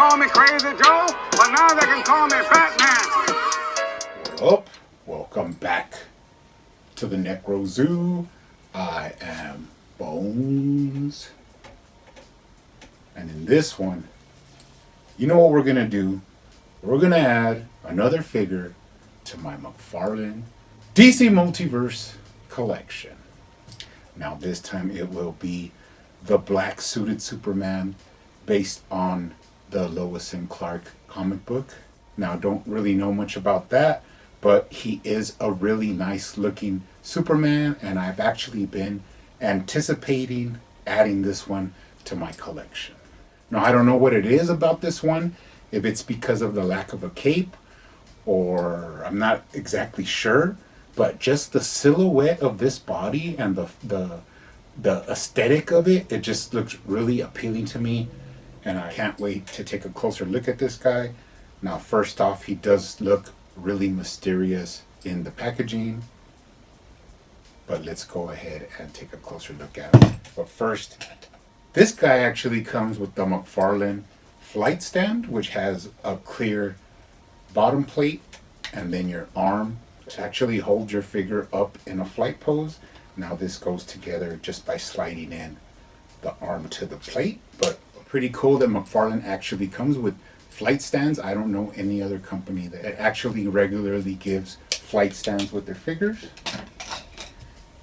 call me Crazy Joe, but now they can call me Fat Man. What up? Welcome back to the Necro Zoo. I am Bones. And in this one, you know what we're going to do? We're going to add another figure to my McFarlane DC Multiverse collection. Now this time it will be the black suited Superman based on the Lois and Clark comic book. Now don't really know much about that, but he is a really nice looking Superman, and I've actually been anticipating adding this one to my collection. Now I don't know what it is about this one, if it's because of the lack of a cape, or I'm not exactly sure, but just the silhouette of this body and the aesthetic of it, it just looks really appealing to me, and I can't wait to take a closer look at this guy. Now first off, he does look really mysterious in the packaging, but let's go ahead and take a closer look at him. But first, this guy actually comes with the McFarlane flight stand, which has a clear bottom plate and then your arm to actually hold your figure up in a flight pose. Now this goes together just by sliding in the arm to the plate, but pretty cool that McFarlane actually comes with flight stands. I don't know any other company that actually regularly gives flight stands with their figures.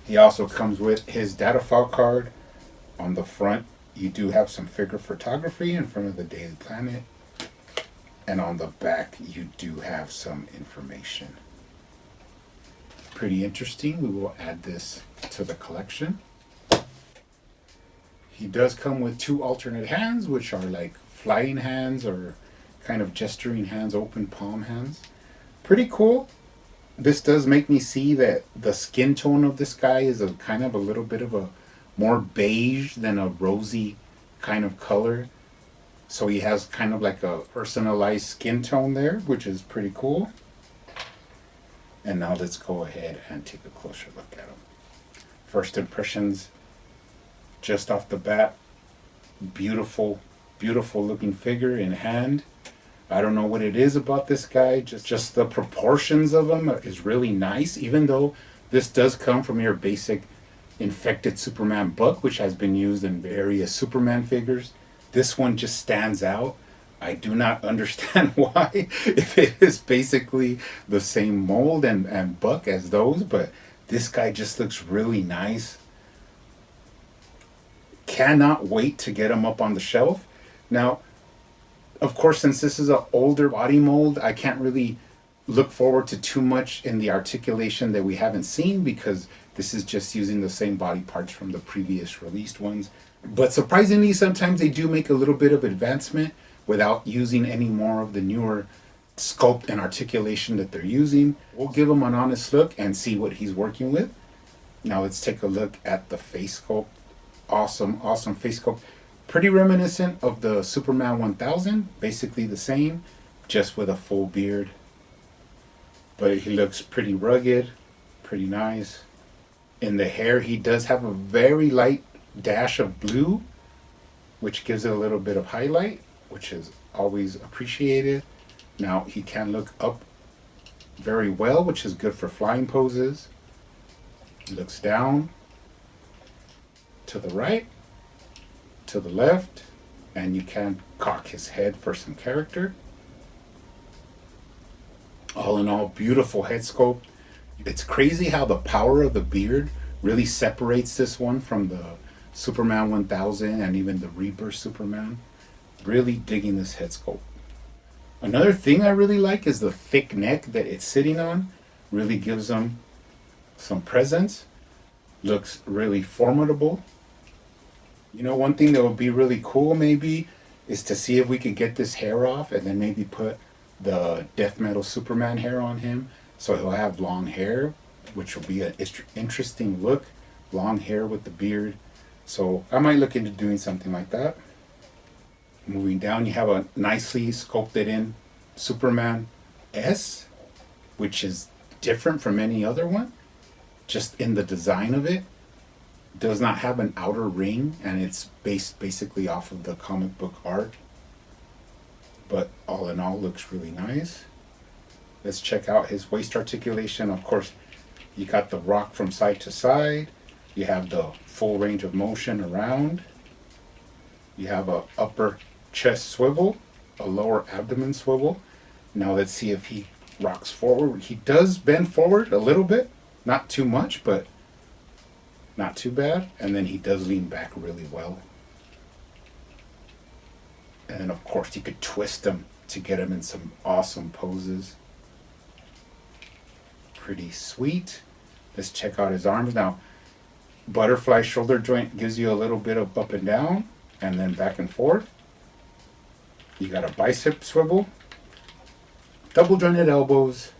He also comes with his data file card. On the front, you do have some figure photography in front of the Daily Planet. And on the back, you do have some information. Pretty interesting. We will add this to the collection. He does come with two alternate hands, which are like flying hands or kind of gesturing hands, open palm hands. Pretty cool. This does make me see that the skin tone of this guy is a kind of a little bit of a more beige than a rosy kind of color. So he has kind of like a personalized skin tone there, which is pretty cool. And now let's go ahead and take a closer look at him. First impressions, just off the bat, beautiful, beautiful looking figure in hand. I don't know what it is about this guy, just the proportions of him is really nice, even though this does come from your basic infected Superman book, which has been used in various Superman figures. This one just stands out. I do not understand why, if it is basically the same mold and book as those, but this guy just looks really nice. Cannot wait to get him up on the shelf. Now, of course, since this is an older body mold, I can't really look forward to too much in the articulation that we haven't seen, because this is just using the same body parts from the previous released ones. But surprisingly, sometimes they do make a little bit of advancement without using any more of the newer sculpt and articulation that they're using. We'll give him an honest look and see what he's working with. Now let's take a look at the face sculpt. Awesome, awesome face sculpt. Pretty reminiscent of the Superman 1000, basically the same, just with a full beard. But he looks pretty rugged, pretty nice. In the hair, he does have a very light dash of blue, which gives it a little bit of highlight, which is always appreciated. Now he can look up very well, which is good for flying poses. He looks down, to the right, to the left, and you can cock his head for some character. All in all, beautiful head sculpt. It's crazy how the power of the beard really separates this one from the Superman 1000 and even the Rebirth Superman. Really digging this head sculpt. Another thing I really like is the thick neck that it's sitting on. Really gives him some presence. Looks really formidable. You know, one thing that would be really cool maybe is to see if we could get this hair off and then maybe put the Death Metal Superman hair on him, so he'll have long hair, which will be an interesting look. Long hair with the beard. So I might look into doing something like that. Moving down, you have a nicely sculpted in Superman S, which is different from any other one, just in the design of it. Does not have an outer ring, and it's based basically off of the comic book art. but all in all looks really nice. Let's check out his waist articulation. Of course, you got the rock from side to side. You have the full range of motion around. You have a upper chest swivel, a lower abdomen swivel. Now let's see if he rocks forward. He does bend forward a little bit, not too much, but not too bad. And then he does lean back really well. And then of course you could twist him to get him in some awesome poses. Pretty sweet. Let's check out his arms now. Butterfly shoulder joint gives you a little bit of up and down and then back and forth. You got a bicep swivel, double jointed elbows,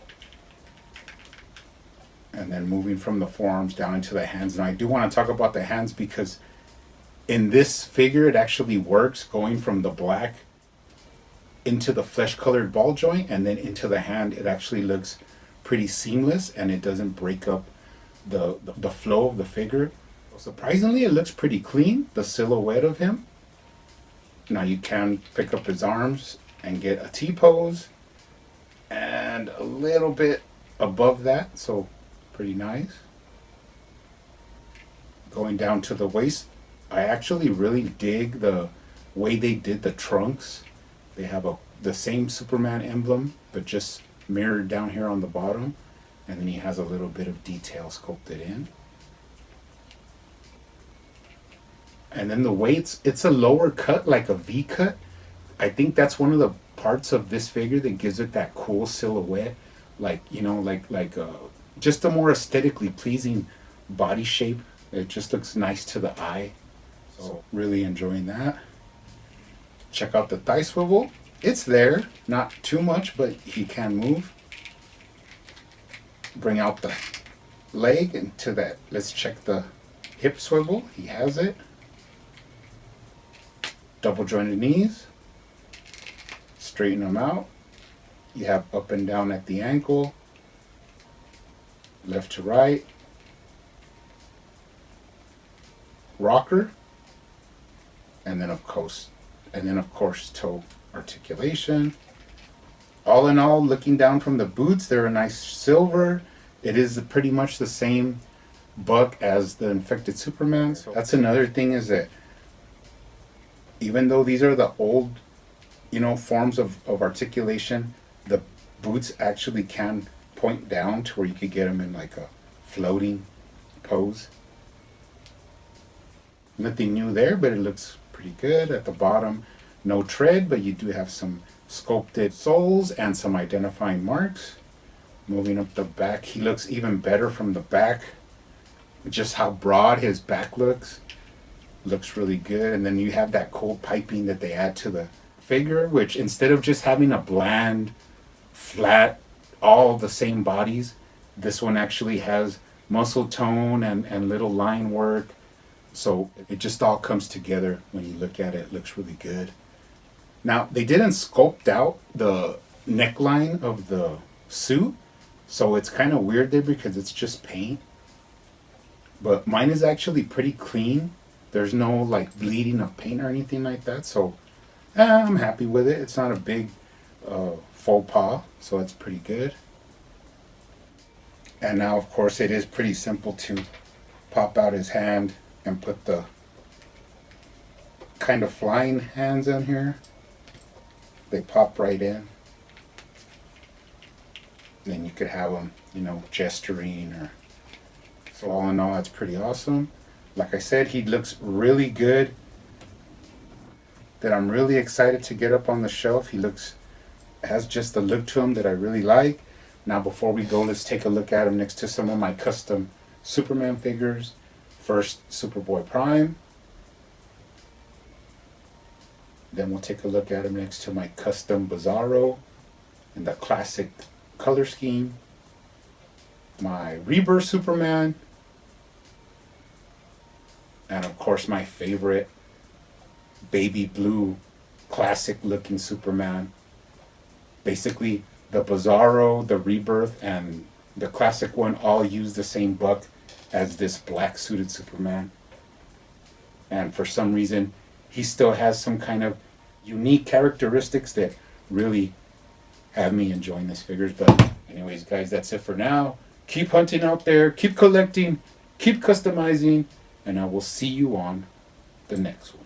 and then moving from the forearms down into the hands. And I do want to talk about the hands because in this figure it actually works going from the black into the flesh colored ball joint and then into the hand. It actually looks pretty seamless and it doesn't break up the flow of the figure. Surprisingly, it looks pretty clean, the silhouette of him. Now you can pick up his arms and get a T-pose and a little bit above that, so pretty nice. Going down to the waist, I actually really dig the way they did the trunks. They have the same Superman emblem, but just mirrored down here on the bottom, and then he has a little bit of detail sculpted in. And then the weights, it's a lower cut, like a V cut. I think that's one of the parts of this figure that gives it that cool silhouette, like, you know, like just a more aesthetically pleasing body shape. It just looks nice to the eye. So really enjoying that. Check out the thigh swivel. It's there, not too much, but he can move. Bring out the leg into that. Let's check the hip swivel. He has it. Double jointed knees. Straighten them out. You have up and down at the ankle. Left to right. Rocker. And then of course toe articulation. All in all, looking down from the boots, they're a nice silver. It is pretty much the same buck as the infected Superman. So that's another thing, is that even though these are the old, you know, forms of articulation, the boots actually can point down to where you could get them in like a floating pose. Nothing new there, but it looks pretty good. At the bottom, no tread, but you do have some sculpted soles and some identifying marks. Moving up the back, he looks even better from the back. Just how broad his back looks really good. And then you have that cool piping that they add to the figure, which instead of just having a bland, flat, all the same bodies, this one actually has muscle tone and little line work. So it just all comes together when you look at it. It looks really good. Now, they didn't sculpt out the neckline of the suit, so it's kind of weird there because it's just paint. But mine is actually pretty clean. There's no like bleeding of paint or anything like that, so I'm happy with it. It's not a big faux pas, so it's pretty good. And now, of course, it is pretty simple to pop out his hand and put the kind of flying hands in here. They pop right in. Then you could have them, you know, gesturing or. So all in all, that's pretty awesome. Like I said, he looks really good. That I'm really excited to get up on the shelf. He has just a look to him that I really like. Now, before we go, let's take a look at him next to some of my custom Superman figures. First, Superboy Prime. Then we'll take a look at him next to my custom Bizarro in the classic color scheme. My Rebirth Superman. And of course my favorite baby blue classic looking Superman. Basically the Bizarro, the Rebirth, and the classic one all use the same buck as this black suited Superman. And for some reason he still has some kind of unique characteristics that really have me enjoying these figures. But anyways, guys, that's it for now. Keep hunting out there, keep collecting, keep customizing, and I will see you on the next one.